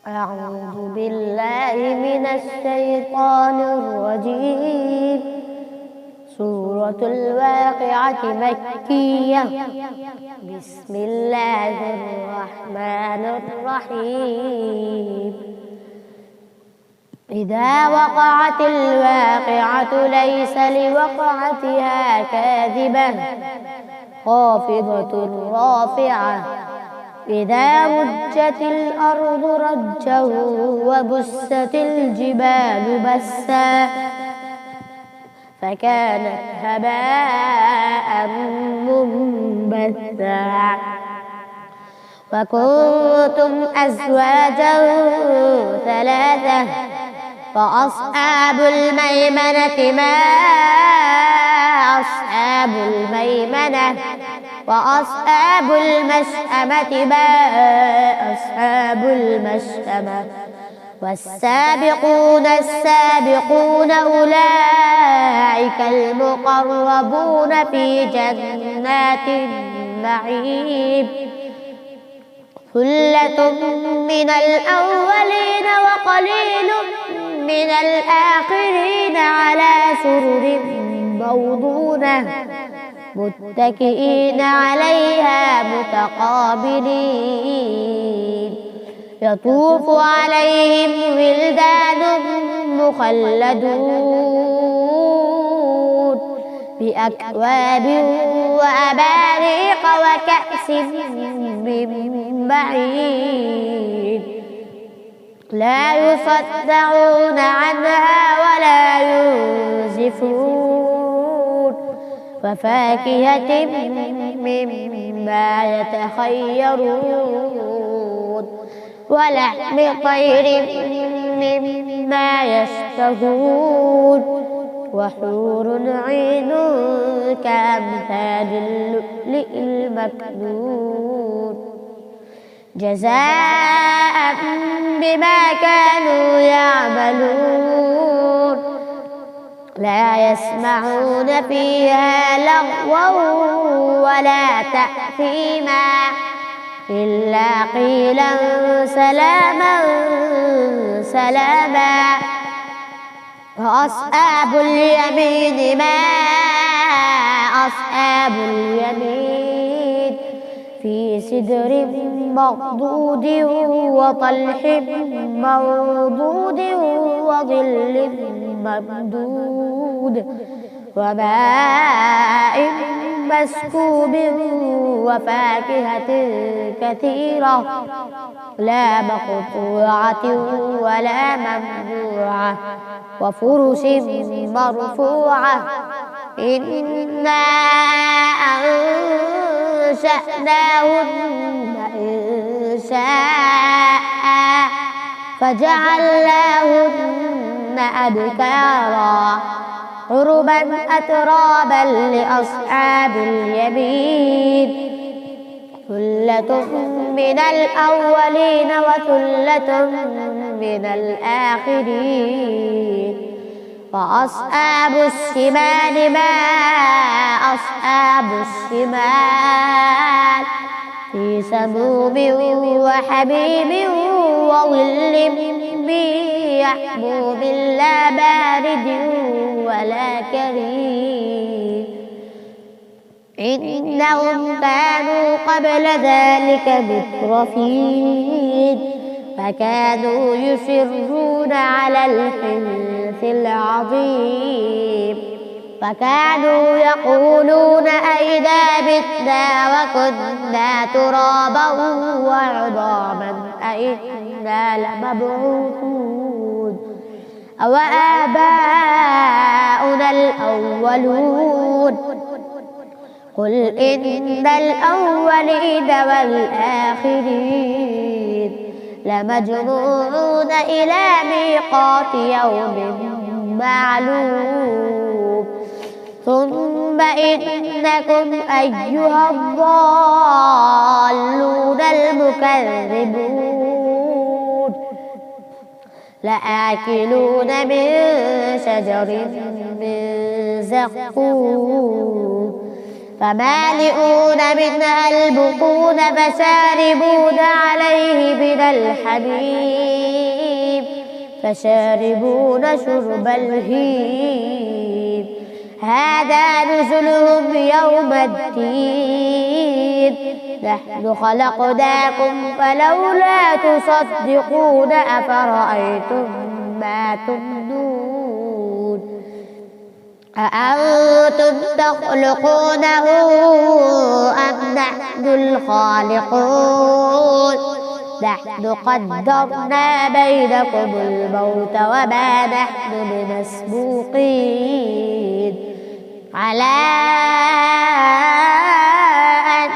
أعوذ بالله من الشيطان الرجيم. سورة الواقعة مكية. بسم الله الرحمن الرحيم. إذا وقعت الواقعة ليس لوقعتها كاذبة خافضة رافعة. إذا رجت الأرض رجا وبست الجبال بسا فكانت هباء منبثا. وكنتم أزواجا ثلاثة فأصحاب الميمنة ما أصحاب الميمنة وأصحاب المشأمة ما أصحاب المشأمة. والسابقون السابقون أولئك المقربون في جنات النعيم. ثلة من الأولين وقليل من الآخرين على سرر موضونة متكئين عليها متقابلين. يطوف عليهم ولدان مخلدون بأكواب وأباريق وكأس من معين. لا يصدعون عنها ولا ينزفون. وفاكهة مما يتخيرون ولحم طير مما يشتهون. وحور عين كأمثال اللؤلؤ المكنون جزاء بما كانوا يعملون. لا يسمعون فيها لغوا ولا تأثيما إلا قيلا سلاما سلاما. وأصحاب اليمين ما أصحاب اليمين في سدر مخضود وطلح منضود وظل ممدود وماء مسكوب وفاكهة كثيرة لا مقطوعة ولا ممنوعة وفرش مرفوعة. إنا أنشأناهن إنشاء فجعلناهن أبكارا عربا أترابا لأصحاب اليمين. ثلة من الأولين وثلة من الآخرين. وأصحاب الشمال ما أصحاب الشمال في سموم وحميم وظل من يحموم لا بارد ولا كريم. إنهم كانوا قبل ذلك مترفين فكانوا يصرون على الحنث العظيم. فكانوا يقولون أئذا متنا وكنا ترابا وعظاما أئنا لمبعوثون أو آباؤنا الأولون. قل إن الأولين والآخرين لمجموعون إلى ميقات يوم معلوم. ثم إنكم أيها الضالون المكذبون لآكلون من شجر من زقوم فمالئون منها البطون فشاربون عليه من الحميم فشاربون شرب الهيم هذا نزلهم يوم الدين نحن خلقناكم فلولا تصدقون أفرأيتم ما تمنون أأنتم تخلقونه أم نحن الخالقون نحن قدرنا بينكم الموت وما نحن بمسبوقين على أن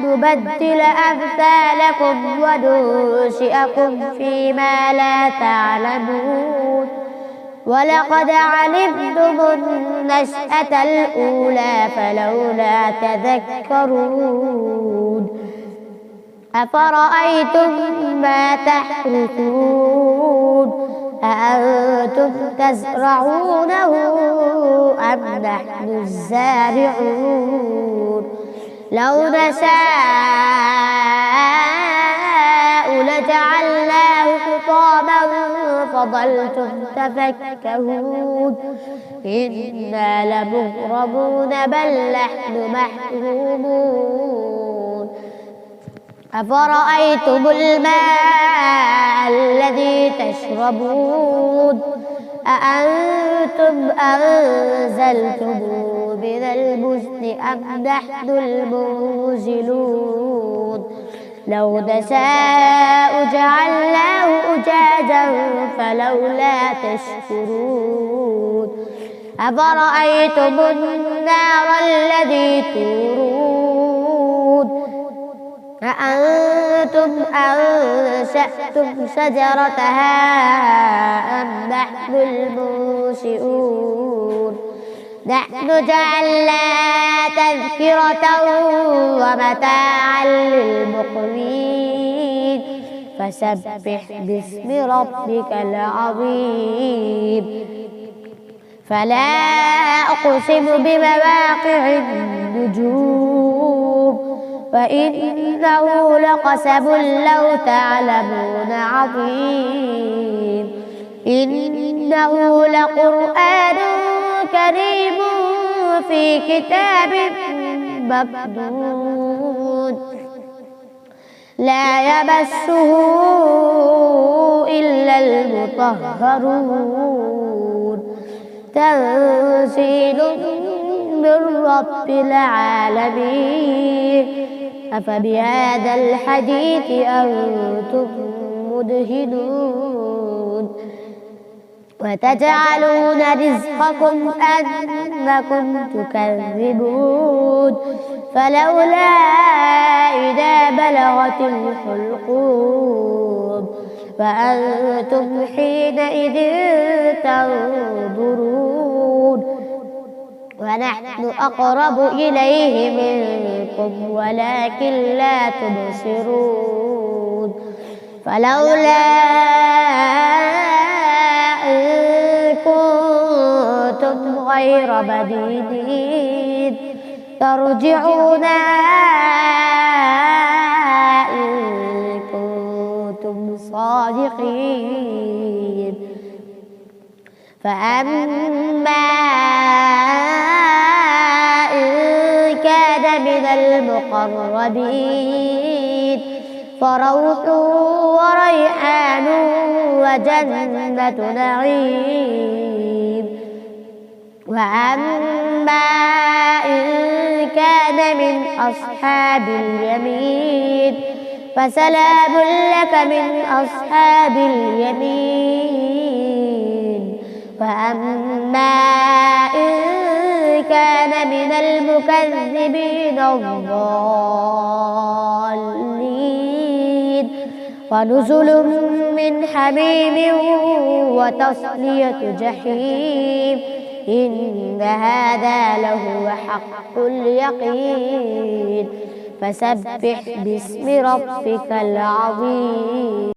نبدل أمثالكم وننشئكم فيما لا تعلمون ولقد علمتم النشأة الأولى فلولا تذكرون أفرأيتم ما تحرثون أأنتم تزرعونه أم نحن الزارعون لو نشاء لجعلناه حطاما فظلتم تفكهون إنا لمغرمون بل نحن محرومون أفرأيتم الماء الذي تشربون أأنتم أنزلتموه من المزن أم نحن المنزلون لو نشاء جعلناه أجاجا فلولا تشكرون أفرأيتم النار التي تورون أأنتم أنشأتم شجرتها أم نحن المنشئون نحن جعلناها تذكرة ومتاعا للمقوين فسبح باسم ربك العظيم فلا أقسم بمواقع النجوم وإنه لقسم لو تعلمون عظيم إنه لقرآن كريم في كتاب مكنون لا يمسه إلا المطهرون تنزيل من رب العالمين أفبهذا الحديث أنتم مدهنون وتجعلون رزقكم أنكم تكذبون فلولا إذا بلغت الحلقوم وأنتم حينئذ تنظرون ونحن أقرب إليه منكم ولكن لا تبصرون فلولا إن كنتم غير مدينين ترجعونها إن كنتم صادقين فأما إن كان من المقربين فروح وريحان وجنة نعيم وأما إن كان من أصحاب اليمين فسلام لك من أصحاب اليمين وأما إن كان من المكذبين الضالين فنزل من حميم وتصلية جحيم إن هذا لهو حق اليقين فسبح باسم ربك العظيم.